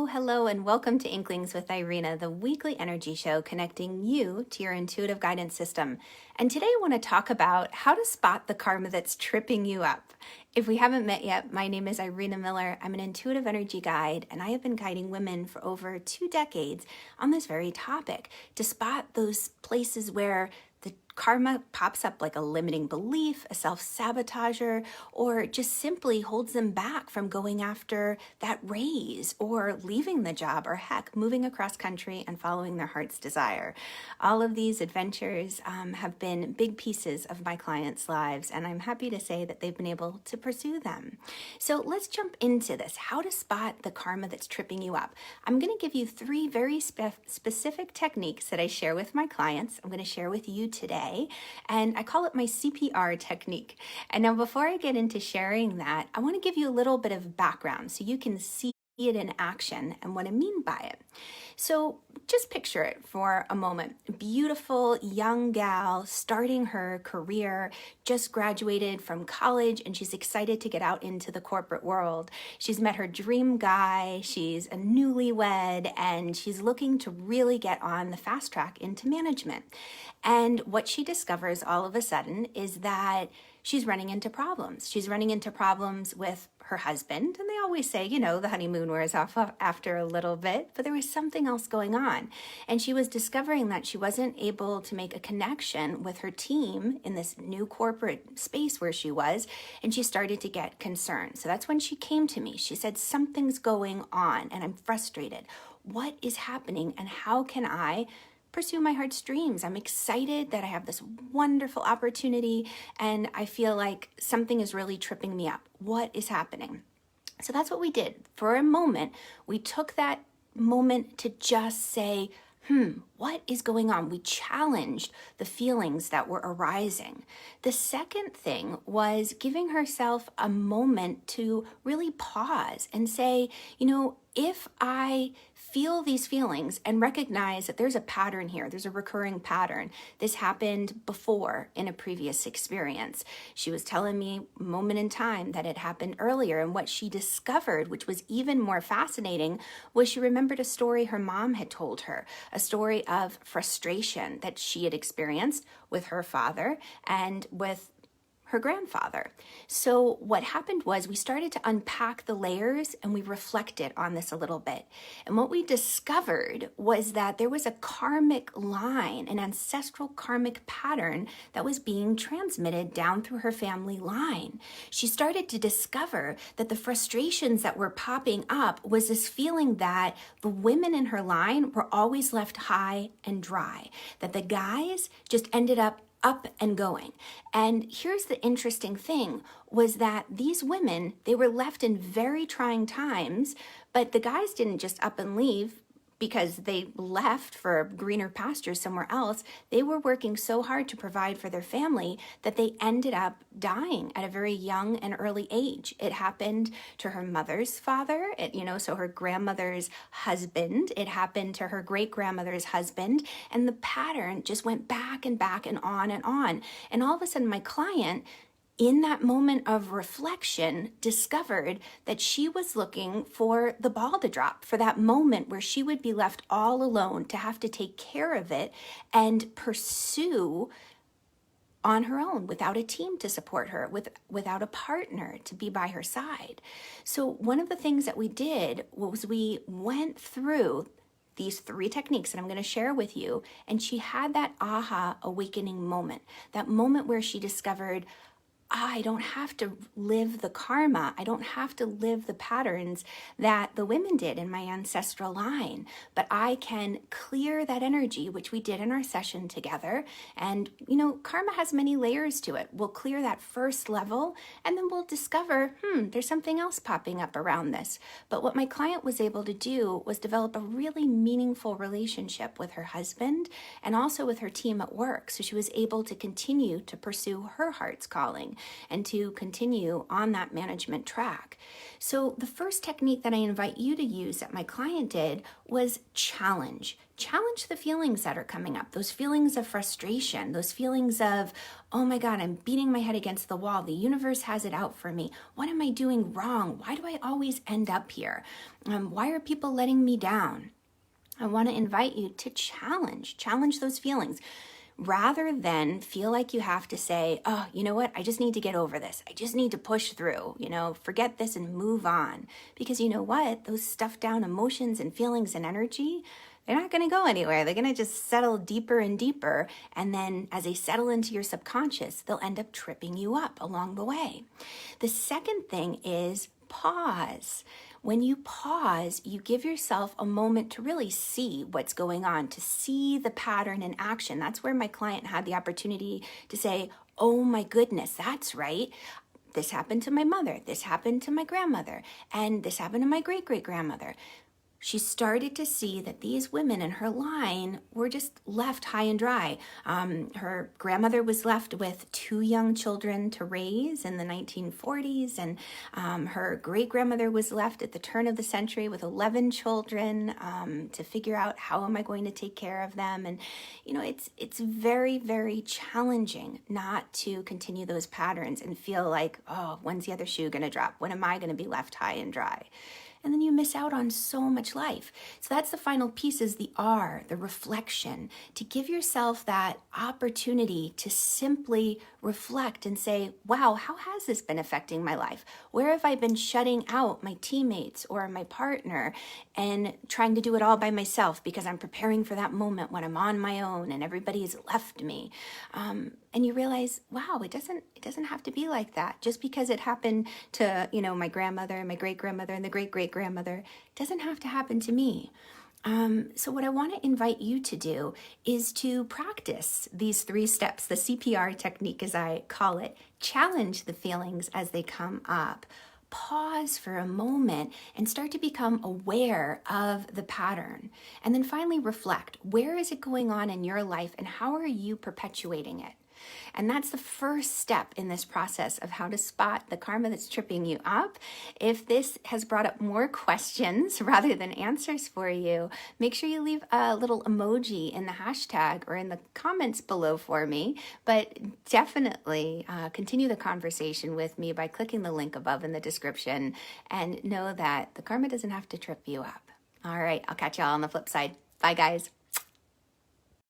Hello, and welcome to Inklings with Irena, the weekly energy show connecting you to your intuitive guidance system. And today I want to talk about how to spot the karma that's tripping you up. If we haven't met yet, my name is Irena Miller. I'm an intuitive energy guide, and I have been guiding women for over 2 decades on this very topic to spot those places where the karma pops up like a limiting belief, a self-sabotager, or just simply holds them back from going after that raise or leaving the job or heck, moving across country and following their heart's desire. All of these adventures have been big pieces of my clients' lives, and I'm happy to say that they've been able to pursue them. So let's jump into this, how to spot the karma that's tripping you up. I'm going to give you 3 very specific techniques that I share with my clients. I'm going to share with you today. And I call it my CPR technique. And now before I get into sharing that, I want to give you a little bit of background so you can see it in action and what I mean by it. So just picture it for a moment. Beautiful young gal starting her career, just graduated from college, and she's excited to get out into the corporate world. She's met her dream guy, she's a newlywed, and she's looking to really get on the fast track into management. And what she discovers all of a sudden is that she's running into problems. She's running into problems with her husband, and they always say, you know, the honeymoon wears off after a little bit, but there was something else going on. And she was discovering that she wasn't able to make a connection with her team in this new corporate space where she was, and she started to get concerned. So that's when she came to me. She said, something's going on, and I'm frustrated. What is happening, and how can I pursue my heart's dreams? I'm excited that I have this wonderful opportunity, and I feel like something is really tripping me up. What is happening? So that's what we did. For a moment, we took that moment to just say, what is going on? We challenged the feelings that were arising. The second thing was giving herself a moment to really pause and say, you know, if I feel these feelings and recognize that there's a pattern here, there's a recurring pattern. This happened before in a previous experience. She was telling me a moment in time that it happened earlier, and what she discovered, which was even more fascinating, was she remembered a story her mom had told her, a story of frustration that she had experienced with her father and with her grandfather. So what happened was we started to unpack the layers, and we reflected on this a little bit. And what we discovered was that there was a karmic line, an ancestral karmic pattern that was being transmitted down through her family line. She started to discover that the frustrations that were popping up was this feeling that the women in her line were always left high and dry, that the guys just ended up and going. And here's the interesting thing, was that these women, they were left in very trying times, but the guys didn't just up and leave because they left for greener pastures somewhere else. They were working so hard to provide for their family that they ended up dying at a very young and early age. It happened to her mother's father, so her grandmother's husband. It happened to her great-grandmother's husband. And the pattern just went back and back and on and on. And all of a sudden, my client, in that moment of reflection, discovered that she was looking for the ball to drop, for that moment where she would be left all alone to have to take care of it and pursue on her own, without a team to support her, without a partner to be by her side. So one of the things that we did was we went through these 3 techniques that I'm going to share with you, and she had that aha awakening moment, that moment where she discovered, I don't have to live the karma. I don't have to live the patterns that the women did in my ancestral line, but I can clear that energy, which we did in our session together. And, karma has many layers to it. We'll clear that first level, and then we'll discover, there's something else popping up around this. But what my client was able to do was develop a really meaningful relationship with her husband and also with her team at work. So she was able to continue to pursue her heart's calling. doing and to continue on that management track. So the first technique that I invite you to use that my client did was challenge. Challenge the feelings that are coming up, those feelings of frustration, those feelings of, oh my God, I'm beating my head against the wall. The universe has it out for me. What am I doing wrong? Why do I always end up here? Why are people letting me down? I want to invite you to challenge those feelings rather than feel like you have to say, oh, you know what? I just need to get over this. I just need to push through, forget this and move on. Because you know what? Those stuffed down emotions and feelings and energy, they're not going to go anywhere. They're going to just settle deeper and deeper. And then as they settle into your subconscious, they'll end up tripping you up along the way. The second thing is pause. When you pause, you give yourself a moment to really see what's going on, to see the pattern in action. That's where my client had the opportunity to say, oh my goodness, that's right. This happened to my mother. This happened to my grandmother. And this happened to my great-great-grandmother. She started to see that these women in her line were just left high and dry. Her grandmother was left with 2 young children to raise in the 1940s, and her great-grandmother was left at the turn of the century with 11 children to figure out how am I going to take care of them. And, it's very, very challenging not to continue those patterns and feel like, oh, when's the other shoe going to drop? When am I going to be left high and dry? And then you miss out on so much life. So that's the final piece, is the R, the reflection, to give yourself that opportunity to simply reflect and say, wow, how has this been affecting my life? Where have I been shutting out my teammates or my partner and trying to do it all by myself because I'm preparing for that moment when I'm on my own and everybody's left me? And you realize, wow, it doesn't have to be like that. Just because it happened to, my grandmother and my great-grandmother and the great-great-grandmother, doesn't have to happen to me. So what I want to invite you to do is to practice these 3 steps, the CPR technique as I call it. Challenge the feelings as they come up. Pause for a moment and start to become aware of the pattern. And then finally reflect. Where is it going on in your life and how are you perpetuating it? And that's the first step in this process of how to spot the karma that's tripping you up. If this has brought up more questions rather than answers for you, make sure you leave a little emoji in the hashtag or in the comments below for me. But definitely continue the conversation with me by clicking the link above in the description, and know that the karma doesn't have to trip you up. All right, I'll catch y'all on the flip side. Bye, guys.